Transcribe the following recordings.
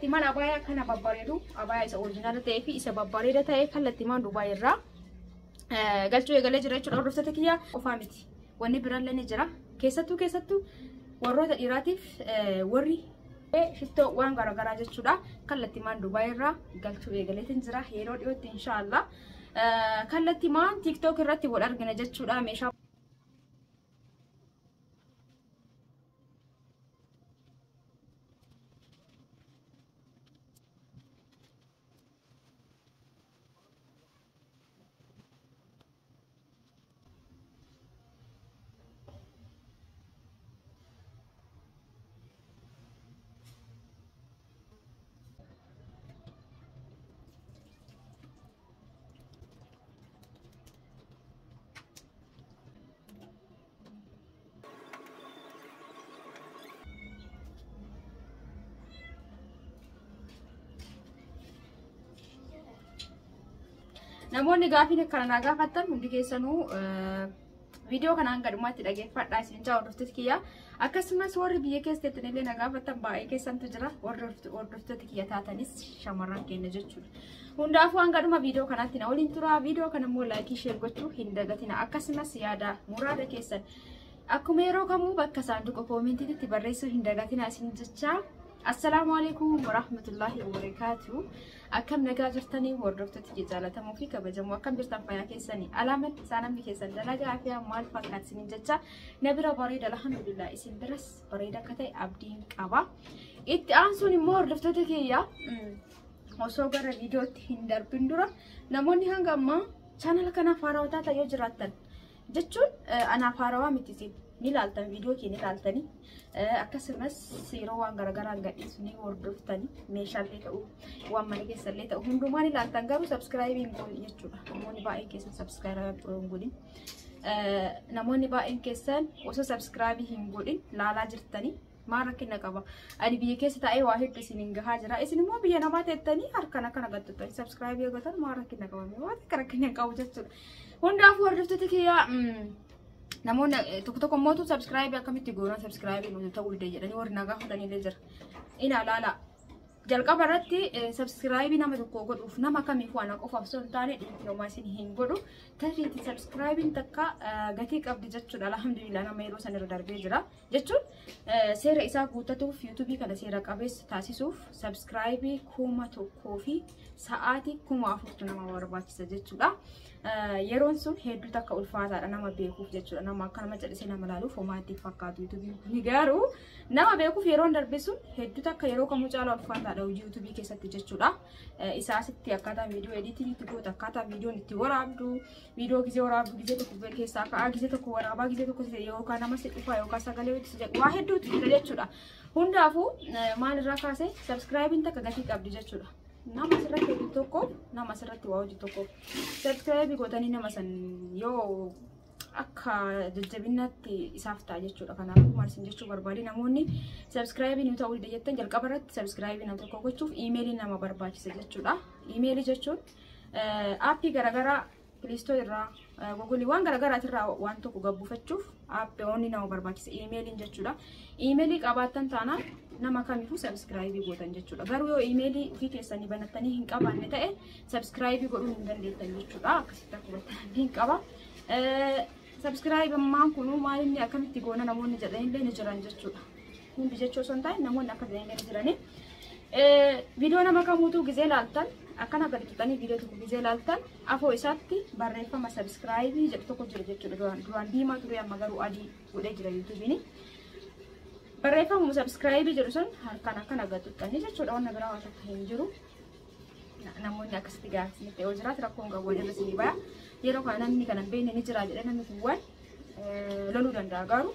kallattiimaan abaayaa kana babbareedu abaayaa isa oriijinaala ta'ee fi isa babbareeda ta'e kallattiimaan Dubaay irraa galchuu eegalee jira jechuudha. Hordoftoota kiyyaa qofaa miti. Wanni biraallee ni jira. Keessattuu warroota dhiiraatiif warri shittoo waan garaagaraa jechuudha. Kallattiimaan Dubaay irraa galchuu eegaleetiin jira. Yeroo dhiyootti inshaallah kallattiimaan TikTok irratti wal argina jechuudha. Meeshaa namoonni gaafii kana gaafattan hundi keessanuu video kana hanga dhumaatti dhageeffadhaa isin jaa hordoftoota kiyya. Akkasumas warri biyya keessatti illee na gaafattan baay'ee keessantu jira. Hordoftoota kiyya taatanis shamarran keenya jechuudha. Hundaafuu hanga dhuma video kanaatti na waliin tura. Video kana immoo laayikii share gochuu hin dagatina. Akkasumas yaada muraada keessan akkuma yeroo kamuu bakka saanduqa koomentiitti barreessuu hin dagatina isin jechaa. Assalamu alaikum warahmatullahi wabarakatuh. Akkam nagaa jirtanii hordoftoota jaalatamuu fi kabajamoo akkam jirtan fayyaa keessanii alaamat saanamni keessan dalagaa fi maal fakkaatsin jecha nabira bareeda alhamdulillah isin biras bareeda akka ta'e abdiin qaba. Itti aansuun immoo hordoftoota kiyya osoo gara viidiyootti hin darbin dura namoonni hanga ammaa channel kana faarawwataa ta'ee jiraattan jechuun anaaf faarawaa miti ni ilaaltan viidiyoo keenya ilaaltanii akkasumas yeroo waan garaagaraa gadhiisu ni hordoftanii meeshaalee ta'u waan mana keessallee ta'u hundumaan ilaaltan garuu subscribe hin godhin jechuudha. Namoonni baay'een keessan subscribe hin godhin. Namoonni baay'een keessan osoo subscribe hin godhin laalaa jirtanii maal rakkina qaba. Ani biyya keessa taa'ee waa hedduu isin hin gahaa jira. Isin immoo biyya namaa teettanii harkaan akkana gattuttanii subscribe yoo gootan maal rakkina qaba. Waan akka rakkina qabu jechuudha. Hundaafuu hordoftoota kiyyaa namoonni tokko mootu subscribe akkamitti goona subscribe nu ta'uu dide jedhanii warri nagaa fudhanii illee jira. Ina laala jalqaba irratti subscribe nama tokko godhuuf nama kamiif waan qofaaf osoo hin taane dhiibbaa isin hin godhu. Tariitii subscribe takka gatii qabdi jechuudha. Alhamdulillah nama yeroo san irra darbee jira jechuun seera isaa guuttatuuf YouTube kana seera qabeessa taasisuuf subscribe 1,000 fi sa'aatii 4,000 nama barbaachisa jechuudha. Yeroon sun hedduu takka ulfaataadha nama beekuuf jechuudha. Nama akka nama jallisee nama laaluuf homaatti fakkaatu YouTube ni garuu nama beekuuf yeroon darbe sun hedduu takka yeroo kamuu caalaa ulfaataadha hojii YouTube keessatti jechuudha. Isaasitti akkaataa viidiyoo ediitiitti gootu akkaataa viidiyoon itti waraabdu viidiyoo gisee waraabdu gisee tokko keessaa ka'aa gisee tokko waraabaa gisee tokko yookaan nama si dhufaa yookaan sagalee itti jedhu waa hedduutu jira jechuudha. Hundaafuu maalirraa kaasee subscribe takka gatii qabdi jechuudha. Nama sirratti hojii tokko nama sirratti waa hojii tokko subscribe gootanii nama san yoo akka jajjabinaatti isaaf ta'a jechuudha. Kanaafuu maal isin jechuu barbaade namoonni subscribe nu ta'uu dide jettan jalqaba irratti subscribe nama tokko gochuuf emailii nama barbaachisa jechuudha. Emailii jechuun aappii garaagaraa Play Store irraa Google waan garaagaraati irraa waan tokko gabbuufachuuf aappii nama barbaachisa emailiin jechuudha. Emailii qabaattan taanaan nama kamiifuu subscribe gootan jechuudha. Garuu yoo emailii ofii keessanii banattanii hin qabaanne ta'e subscribe godhuu hin dandeettan jechuudha. Akkasitti akkuma hin qaba. Subscribe ammaan kun maal inni akkamitti goona namoonni jedhanillee ni jiran jechuudha. Hundi jechuu osoo hin taane namoonni akka jedhanillee ni jirani. Viidiyoo nama kamuutu gisee laaltan akkana gadi tuqanii viidiyoo tokko gisee laaltan afoo isaatti barreeffama subscribe jedhu tokko jira jechuudha. Duraan diimaa ture amma garuu adii godhee jira YouTube'ini. Barreeffama subscribe jedhu sun harkaan akkana gadi tuqanii jechuudha. Waan biraa waan akka hin jiru. Namoonni akkasitti gaafsinitti yoo jiraatu rakkoon qabu irra isinii baya. Yeroo kana namni kana beekne ni jira jedhee namni kun waan loluu danda'a garuu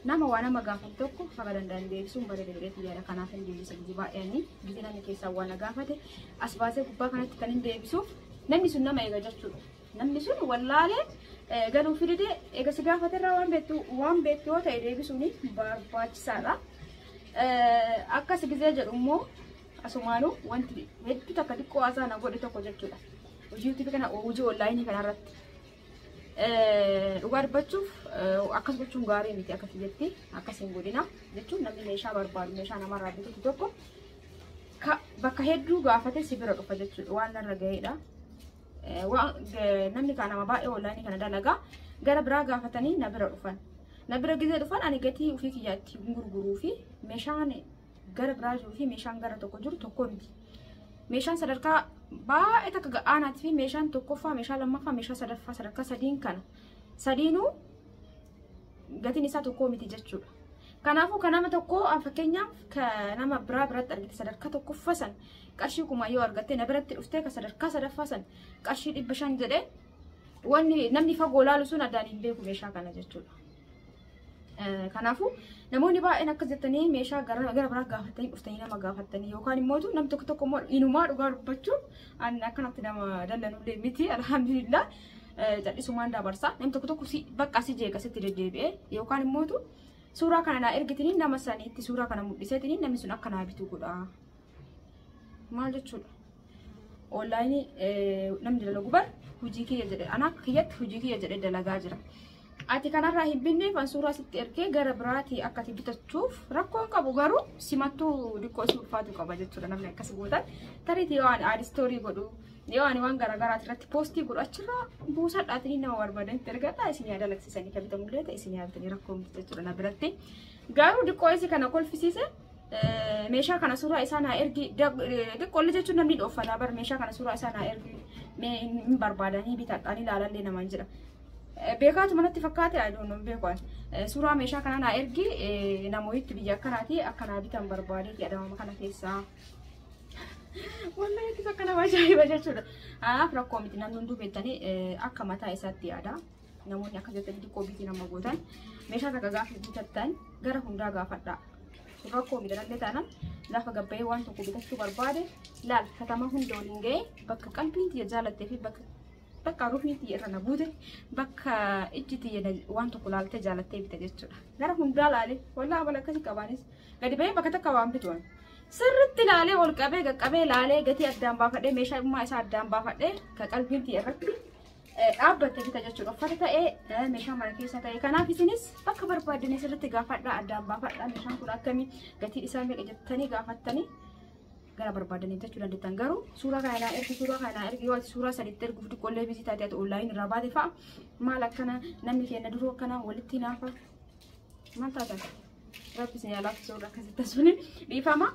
nama waan nama gaafate tokko haga danda'an deebisuun bareeda jedheetu yaada. Kanaaf hin deebisa gisee baay'anii gisee namni keessaa waan gaafate as baasee gubbaa kanatti kan hin deebisuuf namni sun nama eega jechuudha. Namni sun wallaalee galuu fidee eega si gaafate irraa waan beektu yoo ta'e deebisuun barbaachisaadha. Akkas gisee jedhu immoo asumaanuu wanti hedduu takka xiqqoo haasaan godhe tokko jechuudha. Hojii YouTube kana hojii online kanarratti dhugaa dubbachuuf akkas gochuun gaarii miti akkasii jetti akkasiin godhina jechuun namni meeshaa barbaadu meeshaa namarraa bitutu tokko bakka hedduu gaafate si bira dhufa jechuudha waan narra gaheedha. Namni kana nama baay'ee online kana dalagaa gara biraa gaafatanii na bira dhufan. Na bira gizee dhufan ani gatii ofii kiyyaatti gurguruu fi meeshaan gara biraa jiruu fi meeshaan gara tokko jiru tokko miti. Meeshaan sadarkaa baay'ee takka ga'aanaati fi meeshaan tokkoffaa, meeshaa lammaffaa, meeshaa sadaffaa sadarkaa sadiin kana. Sadiinuu gatiin isaa tokko miti jechuudha. Kanaafuu kan nama tokko fakkeenyaaf nama biratti argite sadarkaa tokkoffaa san qarshii kuma yoo argatte na biratti dhuftee ka sadarkaa sadaffaa san qarshii 500 jedhee wanni namni fagoo laalu sun addaan hin beeku meeshaa kana jechuudha. Kanaafuu namoonni baay'een akkas jettanii meeshaa gara biraa gaafatanii dhuftanii nama gaafatanii yookaan immoo namni tokko immoo inumaa dhugaa dubbachuun ani akkanatti nama dallanullee miti alhamdulillah jal'isumaan dabarsa namni tokko bakka si jeeqasitti deddeebi'ee yookaan immoo suuraa kana naa ergitanii nama saniitti suuraa kana mul'iseetanii namni sun akka naa bituu godha. Maal jechuudha? Online namni dalagu bar hojii kiyya jedhe ana kiyyatti hojii kiyya jedhe dalagaa jira. Ati kanarraa hin binneef an suuraa sitti ergee gara biraati akkati bitachuuf rakkoon qabu garuu simattuu diqqoo si ulfaatu qaba jechuudha namni akkasi gootan. Tariitii yoo ani aadi istoorii godhu yoo ani waan garaagaraati irratti poostii godhu achirraa buusadhaatanii nama barbaadanitti ergadhaa isin yaada laksisanii kan bitamullee ta'e isin yaadatanii rakkoo miti jechuudha na biratti. Garuu diqqoo isi kana kolfisiise meeshaa kana suuraa isaa naa ergi diqqoolle jechuun namni dhooffataa bar meeshaa kana suuraa isaa naa ergi hin barbaadanii bitadhaanii ilaalallee namaan jira. Beekaatu manatti fakkaate aduun beekan suuraa meeshaa kana naa ergi namoonni biyya akkanaati akkanaa bitan barbaadee adama kana keessaa wallahi itti akka nama ajaa'iba jechuudha. Anaaf rakkoo miti namni hunduu beektanii akka mataa isaatti yaada namoonni akka jettanii diqqoo bitii nama gootan meeshaa takka gaafa bitattan gara hundaa gaafadhaa. Rakkoo midhalee taanaan gaafa gabbayee waan tokko bitachuu barbaade laal katama hunda waliin ga'ee bakka qalbiin tiyya jaalattee fi bakka ruufni tiyya irra na buute bakka ijji tiyya waan tokko laaltee jaalattee bita jechuudha. Gara hundaa laalee wallaahi amala akkasii qabaanis gadi bahee bakka takka waan bituun sirriitti laalee ol qabee gaqqabee laalee gatii addaan baafadhee meeshaa dhimmaa isaa addaan baafadhee ka qalbiin tiyya irratti dhaabbattee bita jechuudha. Uffata ta'ee meeshaa mana keessa ta'ee kanaaf isinis bakka barbaadanii sirriitti gaafadhaa addaan baafadhaa meeshaan kun akkamii gatii isaa meeqa jettanii gaafattanii gara barbaadanii jechuu dandeettan. Garuu suuraa kana naa ergi yoo suuraa sadiitti erguuf diqqollee bisii taatee ati online irraa baate fa'a maal akkana namni keenya duruu akkana walitti naafa maal taatan rabbi sin yaalaaf suuraa akkasitti suni dhiifama.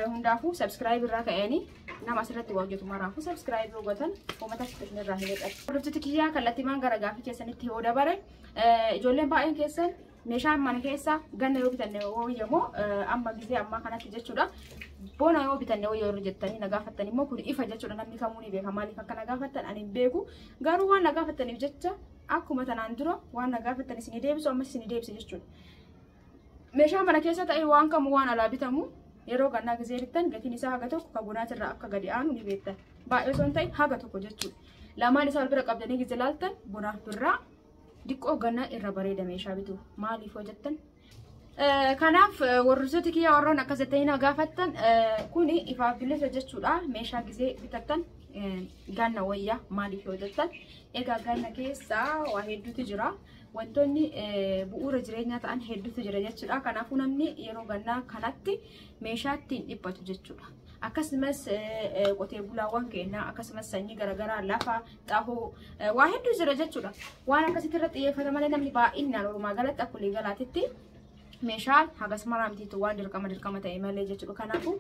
Hundaafuu subscribe irraa ka'anii nama asirratti hojjetu maraafu subscribe gootan uummata isin irraa hin eeggatu. Hordoftoota kiyyaa kallattiimaan gara gaafii keessanitti yoo dabare ijoolleen baay'een keessan meeshaan mana keessa ganna yoo bitanne wayyamoo amma gizee ammaa kanatti jechuudha. Bona yoo bitanne wayyoo irra jettanii na gaafattan immoo kun ifa jechuudha namni kamuu ni beeka maaliif akka na gaafattan ani hin beeku. Garuu waan na gaafattaniif jecha akkuma tanaan dura waan na gaafattan isin deebisu ammas isin deebise jechuudha. Meeshaan mana keessa ta'e waan kamuu waan alaa bitamu yeroo gannaa gizee bittan gatiin isaa haga tokko kan bunaatirraa akka gadi aanu ni beektan. Baay'ee osoo hin ta'in haga tokko jechuudha. Lamaan isaa wal bira qabdanii gizee laaltan bunaaf birraa diqqoo gannaa irra bareeda meeshaa bitu maaliif hojjettan? Kanaaf warroota kiyyaa warroon akkas jettanii na gaafattan kuni ifaaf bilisa jechuudha. Meeshaa gizee bitattan ganna wayyaa maaliif hojjettan? Egaa ganna keessaa waa hedduutu jira. Wantoonni bu'uura jireenyaa ta'an hedduutu jira jechuudha. Kanaafuu namni yeroo gannaa kanatti meeshaa ittiin dhiphatu jechuudha. Akkasumas qotee bulaawwan keenyaa akkasumas sanyii garaagaraa lafa xaafoo waa hedduu jira jechuudha. Waan akkasitti irratti xiyyeeffata malee namni baay'inaan walumaa galatti akka walii galaatitti meeshaan hagas maraamtiitu waan dirqama ta'e malee jechuudha. Kanaafuu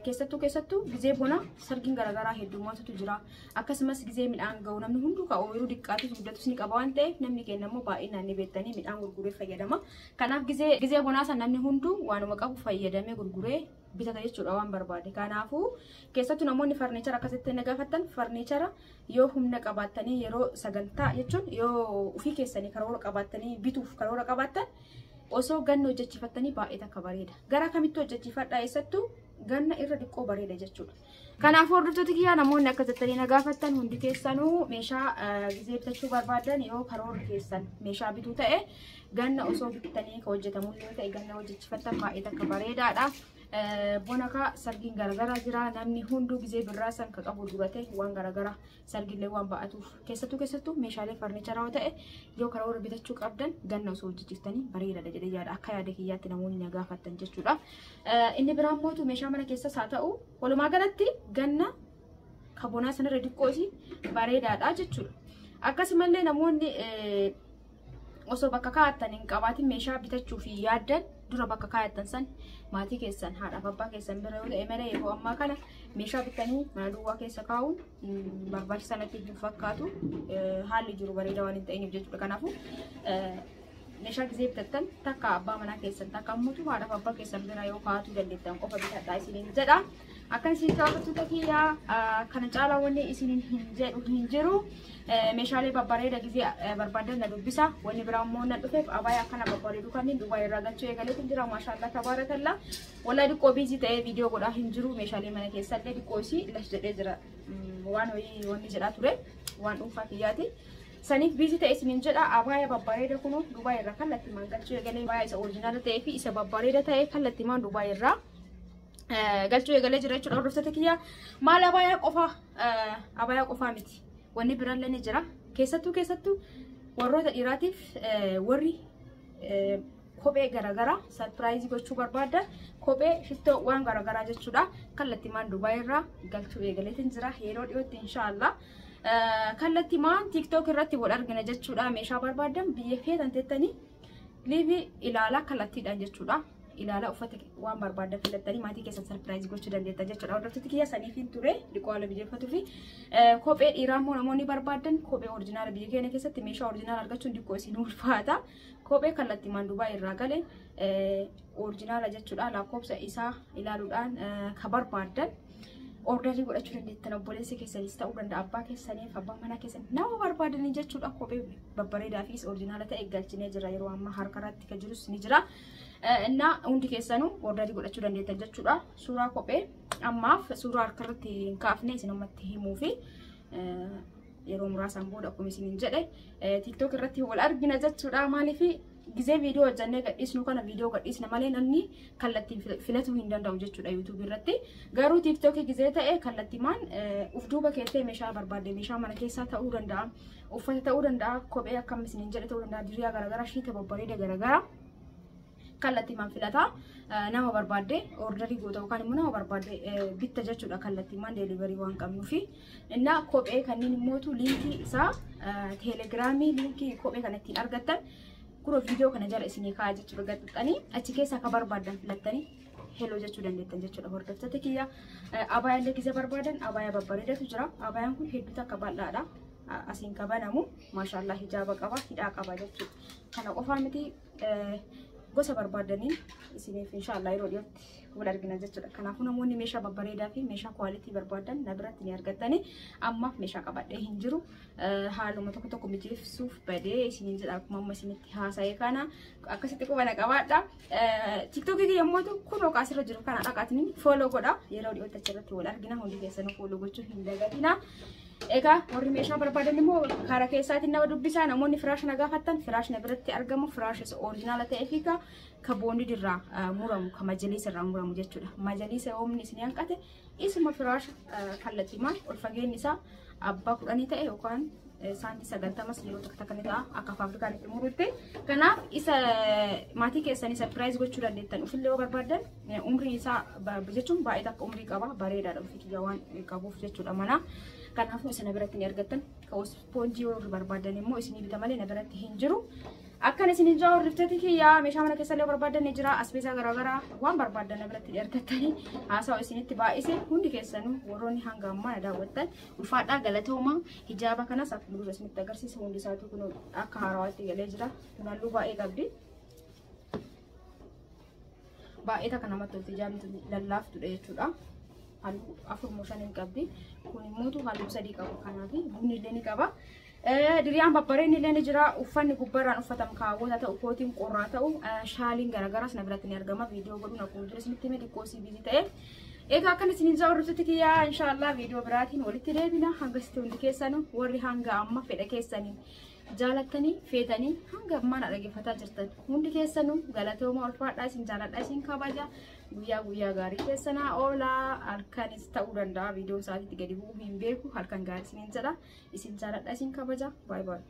keessattuu gizee bona sargiin garaagaraa heddummatutu jira. Akkasumas gizee midhaan ga'u namni hunduu ka ooyiruu diqqaatus guddatus ni qaba waan ta'eef namni keenya immoo baay'inaan ni beektanii midhaan gurguree fayyadama. Kanaaf gizee bonaa san namni hunduu waanuma qabu fayyadamee gurguree bitata jechuudha waan barbaade. Kanaafuu keessattuu namoonni farniichara akkasitti na gaafattan farniichara yoo humna qabaattanii yeroo sagantaa jechuun yoo ofii keessanii karoora qabaattanii bituuf karoora qabaattan osoo ganna hojjechiifattanii baay'ee takka bareeda. Gara kamitti hojjechiifadhaa eessattuu ganna irra diqqoo bareeda jechuudha. Kanaafuu hordoftoota kiyyaa namoonni akka jettanii na gaafattan hundi keessanuu meeshaa gizee bitachuu barbaadan yoo karoora keessan meeshaa bituu ta'e ganna osoo bittanii ka hojjetamu yoo ta'e ganna hojjechiifattan baay'ee takka bareedaadha. bonaka sargiin garagara jira namni hunduu gizee birraasan ka qabu dubate waan garagara sargiillee waan ba'atuuf keessattuu meeshaalee farniicharaa ta'e yoo karaa warra bitachuu qabdan ganna osoo hojjechiiftanii bareedaadha jedhee yaada akka yaada kiyyaatti namoonni na gaafattan jechuudha. Inni biraan mootu meeshaa mana keessas haa ta'u walumaa galatti ganna kabonaa sanarra diqqoosi bareedaadha jechuudha. Akkasumallee namoonni osoo bakka kaa'atan hin qabaatin meeshaa bitachuu fi yaaddan dura bakka kaa'atan san maatii keessan haadhaaf abbaa keessan bira yoo ta'e malee yeroo ammaa kana meeshaa bitanii mana duwwaa keessa kaa'uun barbaachisaa natti hin fakkaatu haalli jiru bareeda waan hin ta'iniif jechuudha. Kanaafuu meeshaa gizee bitattan takka abbaa manaa keessan takka ammoo haadhaaf abbaa keessan bira yoo kaa'atuu dandeettan qofa bitadhaa isiniin jedha. Akkan isin jaallattoota kiyyaa kana caalaa wanni isin hin jiru meeshaalee babbareeda gizee barbaadan na dubbisa. Wanni biraa immoo na dhufeef abaayaa akkana babbareedu kanneen Dubaay irraa galchuu eegaleetu jira. Maashaallah tabaarakallaa. Walaa dhiqqoo biizii ta'ee viidiyoo godhaa hin jiru. Meeshaalee mana keessallee dhiqqoo isii lash jedhee jira. Waan wanni jedhaa ture waan dhuunfaa kiyyaati. Saniif biizii ta'e isiniin jedha abaayaa babbareeda kunu Dubaay irraa kallattimaan galchuu eegalee abaayaa isa oriijinaala ta'ee fi isa babbareeda ta'e kallattimaan Dubaay irraa galchuu eegalee jira jechuudha. Hordoftoota kiyyaa maal abaayaa qofaa miti. Wanni biraallee ni jira. Keessattuu warroota dhiiraatiif warri kophee garagaraa sarpiraayizii gochuu barbaaddan kophee shittoo waan garagaraa jechuudha. Kallattimaan Dubaay irraa galchuu eegaleetiin jira yeroo dhiyootti inshaallah. Kallattimaan TikTok irratti wal argina jechuudha. Meeshaa barbaaddan biyya feetan teettanii liivii ilaalaa kallattiidhaan jechuudha. Ilaala uffata waan barbaaddan filattanii maatii keessan sarpiraayizii gochuu dandeettan jechuudha. Hordoftoota kiyya saniifin ture dhiqoo haala biyyeeffatuu fi kophee dhiiraa immoo namoonni barbaadan kophee oriijinaala biyya keenya keessatti meeshaa oriijinaala argachuun dhiqoo isin ulfaata. Kophee kallattimaan Dubaay irraa galee oriijinaala jechuudha. Lakkoofsa isaa ilaaluudhaan ka barbaadan ordarii godhachuu dandeettan. Obboleessi keessanis ta'uu danda'a abbaa keessaniif abbaa manaa keessan nama barbaadanii jechuudha. Kophee babbareedaa fi oriijinaala ta'e galchinee jira yeroo ammaa harkarratti kan jirus ni jira. Inna hundi keessanuu ordarii godhachuu dandeettan jechuudha. Suuraa kophee ammaaf suuraa harkarratti hin kaafne isinumatti himuu fi yeroo muraasaan booda akkuma isiniin jedhe TikTok irratti wal argina jechuudha. Maaliif gizee viidiyoo hojjannee gadhiisnu kana viidiyoo gadhiisna malee namni kallattiin filatuu hin danda'u jechuudha YouTube irratti. Garuu TikTok gizee ta'e kallattimaan uf duuba keessee meeshaa barbaadde meeshaa mana keessaa ta'uu danda'a, uffata ta'uu danda'a, kophee akkam isiniin jedhe ta'uu danda'a, diriyaa garagaraa, shiita babbareeda garagaraa kallattimaan filataa nama barbaadde ordarii goota yookaan immoo nama barbaadde bitta jechuudha. Kallattimaan deeliverii waan qabnuufi inna kophee kanneen immootu liinkii isaa teelegiraamii liinkii kophee kana ittiin argattan kuro viidiyoo kana jala isinii kaa'aa jechuudha. Gaxxixanii achi keessaa akka barbaadan filattanii heloo jechuu dandeettan jechuudha. Hordoftoota kiyya abaayaallee gizee barbaadan abaayaa babbareedatu jira. Abaayaan kun hedduu takka bal'aadha. Asiin kabanamu maashaallah hijaaba qaba, hidhaa qaba jechuudha. Kana qofaa miti gosa barbaadaniin isiniif inshaallah yeroo dhiyootti wal argina jechuudha. Kanaafuu namoonni meeshaa babbareedaa fi meeshaa kwaalitii barbaadan na biratti ni argattanii ammaaf meeshaa qabadhee hin jiru. Haaluma tokko mijeessuuf badee isiniin jedha akkuma amma isinitti haasa'ee kana akkasitti qubana qabaadha. TikTokii yommuu ta'u kun asirra jiru kana dhaqaatiin follow godha. Yeroo dhiyootti achirratti wal argina. Hundi keessanuu follow gochuu hin dagatina. Egaa warri meeshaa barbaadan immoo karaa keessaatiin nama dubbisaa. Namoonni firaasha na gaafattan firaashna biratti argamu. Firaasha oriijinaala ta'ee fi ka boondii irraa muramu ka majaliisa irraa muramu jechuudha. Majaliisa oomni isin hanqate isuma firaasha kallattimaan ol fageenyi isaa abbaa 10 ta'e yookaan saantii 90 yeroo takka takka ni ta'a akka faabirikaan itti murutti. Kanaaf isa maatii keessanii sarpiraayizii gochuu dandeettan. Ufillee yoo barbaadan umrii isaa jechuun baay'ee takka umrii qaba bareedaadha ofii kiyya waan qabuuf jechuudha mana. Kanaafuu isin na biratti ni argattan. Ka ispoonjii yoo barbaadan immoo isinii bita malee na biratti hin jiru. Akkan isin jaa hordoftoota kiyya meeshaa mana keessallee barbaadan ni jira. Asbeesaa garaagaraa waan barbaadan na biratti argattanii haasawa isinitti baay'ise hundi keessanuu warroonni hanga ammaa na daawwattan ulfaadhaa galatooma. Hijaaba kanas akkuma dura isinitti agarsiisa hundi isaatu kun akka haarawaatti galee jira. Kun halluu baay'ee qabdi. Baay'ee takka namatti tolti hijaabni lallaaftuudha jechuudha. Halluu 4-5 qabdi. Kun immoo halluu 3 qabu. Kanaaf bunni illee ni qaba. Diriyaan babbareen illee ni jira. Uffanni gubbarraan uffatamu kaawwata ta'u, kootiin qorraa ta'u, shaaliin garagaraas na biratti ni argama. Viidiyoo godhuun akkuma dura isinitti hime xiqqoo biizii ta'e. Egaa akkan isin jaa hordoftoota kiyyaa inshaallah viidiyoo biraatiin walitti deebina. Hanga sitti hundi keessanuu warri hanga amma fedha keessaniin jaalatanii feetanii hanga mana dhaggeeffataa jirtan hundi keessanuu galatooma ulfaadhaa isin jaaladha isin kabaja guyyaa gaarii keessanaa oolaa halkanis ta'uu danda'a viidiyoo isaatiitti gadi bu'uu hin beeku halkan gaarii isiniin jedha isin jaaladha isin kabaja bye bye